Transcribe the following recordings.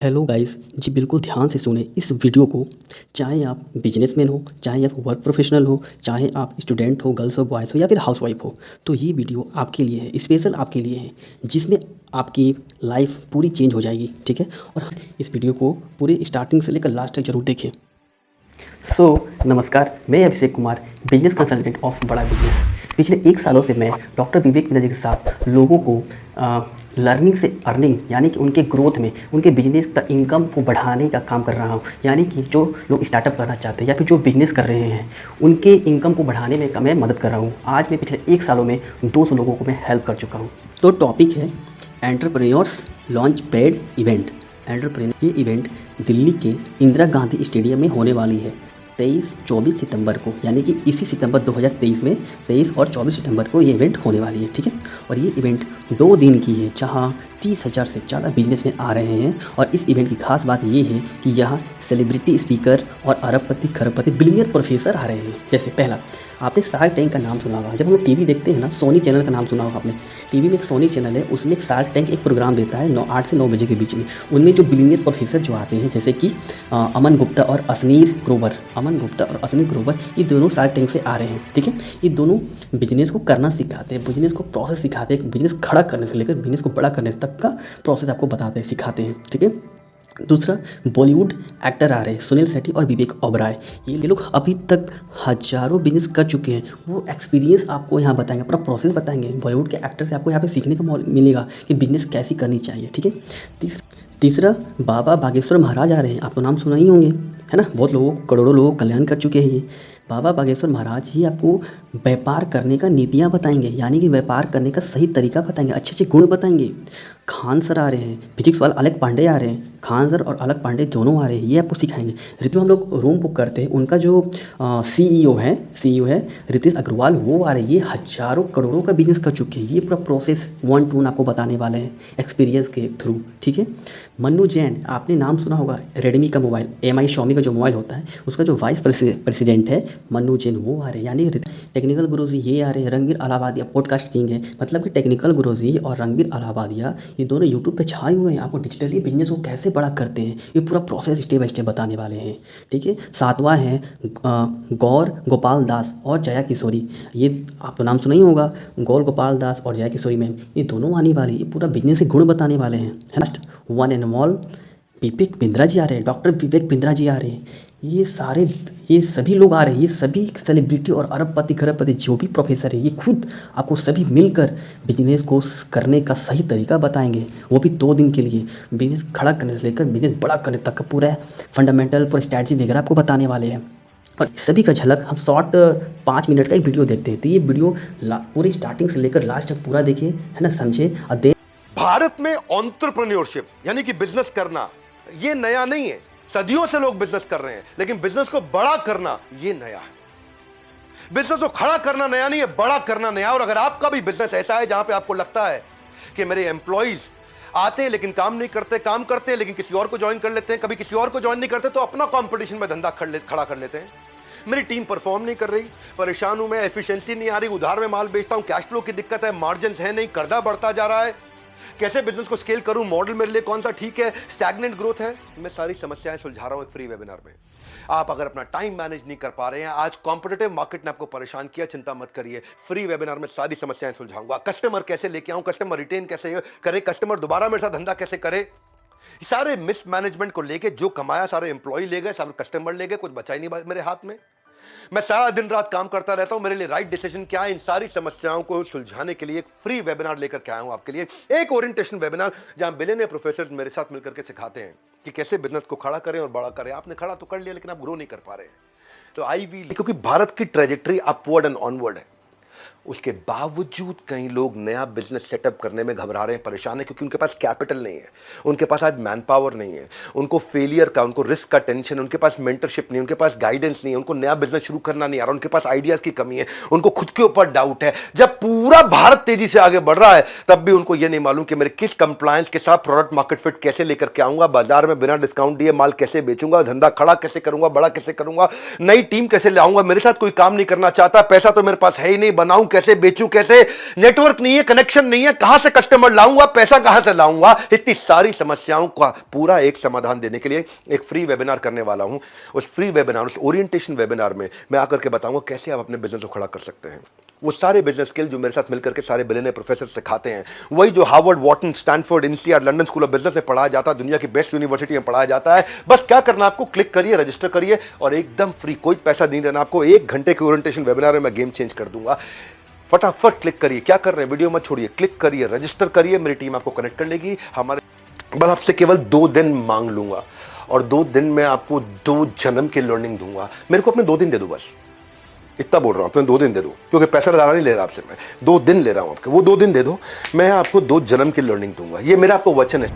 Hello guys जी बिल्कुल ध्यान से सुने इस वीडियो को। चाहे आप बिजनेसमैन हो, चाहे आप वर्क प्रोफेशनल हो, चाहे आप स्टूडेंट हो, गर्ल्स हो, बॉयज़ हो या फिर हाउसवाइफ हो, तो ये वीडियो आपके लिए है, स्पेशल आपके लिए है, जिसमें आपकी लाइफ पूरी चेंज हो जाएगी। ठीक है, और इस वीडियो को पूरे स्टार्टिंग से लेकर लास्ट तक जरूर देखें। नमस्कार, मैं Abhishek Kumar, business consultant of बड़ा बिजनेस। पिछले 1 सालों से मैं डॉक्टर विवेक बिंद्रा जी के साथ लोगों को लर्निंग से अर्निंग यानी कि उनके ग्रोथ में, उनके बिजनेस का इनकम को बढ़ाने का काम कर रहा हूँ। यानी कि जो लोग स्टार्टअप करना चाहते हैं या फिर जो बिजनेस कर रहे हैं, उनके इनकम को बढ़ाने में मैं मदद कर रहा हूँ। आज मैं पिछले 1 सालों में 200 लोगों को मैं हेल्प कर चुका हूँ। तो टॉपिक है entrepreneurs launch pad event. Entrepreneur ये इवेंट दिल्ली के इंदिरा गांधी स्टेडियम में होने वाली है 23-24 सितंबर को, यानी कि इसी सितंबर 2023 में 23 और 24 सितंबर को ये इवेंट होने वाली है। ठीक है, और ये इवेंट 2 दिन की है, जहां 30,000 से ज़्यादा बिजनेसमैन आ रहे हैं। और इस इवेंट की खास बात ये है कि यहाँ सेलिब्रिटी स्पीकर और अरबपति खरबपति बिलियनियर प्रोफेसर आ रहे हैं। जैसे पहला, आपने शार्क टैंक का नाम सुना होगा। जब हम लोग टीवी देखते हैं ना, सोनी चैनल का नाम सुना होगा आपने। टीवी में एक सोनी चैनल है, उसमें एक शार्क टैंक एक प्रोग्राम देता है 8 से 9 बजे के बीच में। उनमें जो बिलियनियर प्रोफेसर जो आते हैं, जैसे कि अमन गुप्ता और अश्नीर ग्रोवर, ये दोनों शार्क टैंक से आ रहे हैं। ठीक है, ये दोनों बिजनेस को करना सिखाते हैं, बिजनेस को प्रोसेस सिखाते हैं, बिजनेस खड़ा करने से लेकर बिजनेस को बड़ा करने तक का प्रोसेस आपको बताते हैं, सिखाते हैं। ठीक है, दूसरा, बॉलीवुड एक्टर आ रहे हैं सुनील शेट्टी और विवेक ओबराय। ये लोग अभी तक हजारों बिजनेस कर चुके हैं। वो एक्सपीरियंस आपको यहाँ बताएंगे, पूरा प्रोसेस बताएंगे। बॉलीवुड के एक्टर से आपको यहाँ पे सीखने का मिलेगा कि बिजनेस कैसी करनी चाहिए। ठीक है, तीसरा, बाबा बागेश्वर महाराज आ रहे हैं। आपको नाम सुना ही होंगे, है ना। बहुत लोगों को, करोड़ों लोगों को कल्याण कर चुके हैं ये बाबा बागेश्वर महाराज। ही आपको व्यापार करने का नीतियाँ बताएंगे, यानी कि व्यापार करने का सही तरीका बताएंगे, अच्छे अच्छे गुण बताएंगे। खान सर आ रहे हैं, फिजिक्स वाला अलग पांडे आ रहे हैं, खान सर और अलग पांडे दोनों आ रहे हैं, ये आपको सिखाएंगे। ऋतु हम लोग रूम बुक करते हैं, उनका जो सीईओ है रितेश अग्रवाल, वो आ रहे हैं। ये हजारों करोड़ों का बिजनेस कर चुके हैं। ये पूरा प्रोसेस 1 to 1 आपको बताने वाले हैं एक्सपीरियंस के थ्रू। ठीक है, मन्नू जैन, आपने नाम सुना होगा, रेडमी का मोबाइल, एमआई शॉमी का जो मोबाइल होता है उसका जो वाइस प्रेसिडेंट है मन्नू जैन, वो आ रहे हैं। यानी टेक्निकल गुरुजी ये आ रहे हैं। रणवीर अलाहाबादिया पॉडकास्ट किंग है, मतलब कि टेक्निकल गुरुजी और रणवीर अलाहाबादिया ये दोनों यूट्यूब पे छाए हुए हैं। आपको डिजिटली बिजनेस को कैसे बड़ा करते हैं ये पूरा प्रोसेस स्टेप बाय स्टेप बताने वाले हैं। ठीक है, सातवां है गौर गोपाल दास और जया किशोरी। ये आपको नाम सुना ही होगा, गौर गोपाल दास और जया किशोरी मैम, ये दोनों आने वाले, ये पूरा बिजनेस के गुण बताने वाले हैं, है ना। One and all Vivek Bindra ji आ रहे हैं, डॉक्टर विवेक बिंद्रा जी आ रहे हैं। ये सभी लोग आ रहे हैं, ये सभी सेलिब्रिटी और अरबपति खरबपति जो भी प्रोफेसर है, ये खुद आपको सभी मिलकर बिजनेस को करने का सही तरीका बताएंगे। वो भी 2 दिन के लिए, बिजनेस खड़ा करने से लेकर बिजनेस बड़ा करने तक का पूरा फंडामेंटल, पूरा स्ट्रैटेजी वगैरह आपको बताने वाले हैं। और सभी का झलक हम शॉर्ट 5 मिनट का एक वीडियो देखते हैं। तो ये वीडियो पूरी स्टार्टिंग से लेकर लास्ट तक पूरा देखिए, है ना, समझे और भारत में एंटरप्रेन्योरशिप यानी कि बिजनेस करना ये नया नहीं है। सदियों से लोग बिजनेस कर रहे हैं, लेकिन बिजनेस को बड़ा करना ये नया है। बिजनेस को खड़ा करना नया नहीं है, बड़ा करना नया। और अगर आपका भी बिजनेस ऐसा है जहां पे आपको लगता है कि मेरे एम्प्लॉइज आते हैं लेकिन काम नहीं करते, काम करते हैं लेकिन किसी और को ज्वाइन कर लेते हैं, कभी किसी और को ज्वाइन नहीं करते तो अपना कंपटीशन में धंधा खड़ा कर लेते हैं। मेरी टीम परफॉर्म नहीं कर रही, परेशान हूं मैं, एफिशिएंसी नहीं आ रही, उधार में माल बेचता हूं, कैश फ्लो की दिक्कत है, मार्जिन है नहीं, कर्जा बढ़ता जा रहा है, कैसे बिजनेस को स्केल करूं, मॉडल मेरे लिए कौन सा ठीक है, स्टैग्नेंट ग्रोथ है। मैं सारी समस्याएं सुलझा रहा हूं एक फ्री वेबिनार में। आप अगर अपना टाइम मैनेज नहीं कर पा रहे हैं, आज कॉम्पिटिटिव मार्केट ने आपको परेशान किया, चिंता मत करिए, फ्री वेबिनार में सारी समस्याएं सुलझाऊंगा। कस्टमर कैसे लेके आऊं, कस्टमर रिटेन कैसे करे, कस्टमर दोबारा मेरे साथ धंधा कैसे करे, सारे मिसमैनेजमेंट को लेके जो कमाया सारे एम्प्लॉय ले गए, सारे कस्टमर ले गए, कुछ बचा ही नहीं मेरे हाथ में। मैं सारा दिन रात काम करता रहता हूं, मेरे लिए राइट डिसीजन क्या है, इन सारी समस्याओं को सुलझाने के लिए एक फ्री वेबिनार लेकर के आया हूं आपके लिए। एक ओरिएंटेशन वेबिनार जहां बिलियनियर प्रोफेसर मेरे साथ मिलकर के सिखाते हैं कि कैसे बिजनेस को खड़ा करें और बड़ा करें। आपने खड़ा तो कर लिया लेकिन आप ग्रो नहीं कर पा रहे हैं, तो क्योंकि भारत की ट्रेजेक्टरी अपवर्ड एंड ऑनवर्ड है, उसके बावजूद कई लोग नया बिजनेस सेटअप करने में घबरा रहे हैं, परेशान हैं, क्योंकि उनके पास कैपिटल नहीं है, उनके पास आज मैन पावर नहीं है, उनको फेलियर का, उनको रिस्क का टेंशन, उनके पास मेंटरशिप नहीं, उनके पास गाइडेंस नहीं है, उनको नया बिजनेस शुरू करना नहीं आ रहा, उनके पास आइडियाज की कमी है, उनको खुद के ऊपर डाउट है। जब पूरा भारत तेजी से आगे बढ़ रहा है तब भी उनको यह नहीं मालूम कि मेरे किस कंप्लायंस के साथ प्रोडक्ट मार्केट फिट कैसे लेकर के आऊंगा, बाजार में बिना डिस्काउंट दिए माल कैसे बेचूंगा, धंधा खड़ा कैसे करूंगा, बड़ा कैसे करूंगा, नई टीम कैसे ले आऊंगा, मेरे साथ कोई काम नहीं करना चाहता, पैसा तो मेरे पास है ही नहीं, बनाऊं कैसे बेचूं, कैसे नेटवर्क नहीं है, कनेक्शन नहीं है, कहां से कस्टमर लाऊंगा, पैसा कहां से लाऊंगा, इतनी सारी समस्याओं का पूरा एक समाधान देने के लिए एक फ्री वेबिनार करने वाला हूं। उस फ्री वेबिनार, उस ओरिएंटेशन वेबिनार में मैं आकर के बताऊंगा कैसे आप अपने बिजनेस को खड़ा कर सकते हैं। वो सारे बिजनेस स्किल जो मेरे साथ मिलकर के सारे बिलियनियर प्रोफेसर सिखाते हैं, वही जो Harvard, Wharton, Stanford, INSEAD, London School of Business में पढ़ाया जाता है, दुनिया की बेस्ट यूनिवर्सिटी में पढ़ाया जाता है। बस क्या करना आपको, क्लिक करिए, रजिस्टर करिए और एकदम फ्री, कोई पैसा नहीं देना आपको। 1 घंटे के ओरिएंटेशन वेबिनार में मैं गेम चेंज कर दूंगा। फटाफट क्लिक करिए, क्या कर रहे हैं, वीडियो मत छोड़िए, क्लिक करिए, रजिस्टर करिए, मेरी टीम आपको कनेक्ट कर लेगी। बस आपसे केवल 2 दिन मांग लूंगा और 2 दिन में आपको 2 जन्म की लर्निंग दूंगा। मेरे को अपने 2 दिन दे दो, बस इतना बोल रहा हूं, तुम्हें 2 दिन दे दो, क्योंकि पैसा ज़्यादा नहीं ले रहा आपसे मैं, 2 दिन ले रहा हूं आपके, वो 2 दिन दे दो, मैं आपको 2 जन्म की लर्निंग दूंगा। ये मेरा आपको वचन है।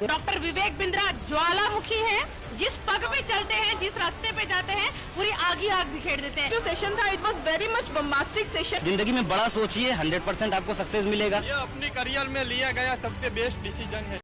डॉक्टर विवेक बिंद्रा ज्वालामुखी है, जिस पग पे चलते हैं, जिस रास्ते पे जाते हैं, पूरी आग ही आग बिखेर देते हैं। जो सेशन था, it was very much bombastic session. जिंदगी में बड़ा सोचिए, 100% आपको सक्सेस मिलेगा। ये अपने करियर में लिया गया सबसे बेस्ट डिसीजन है।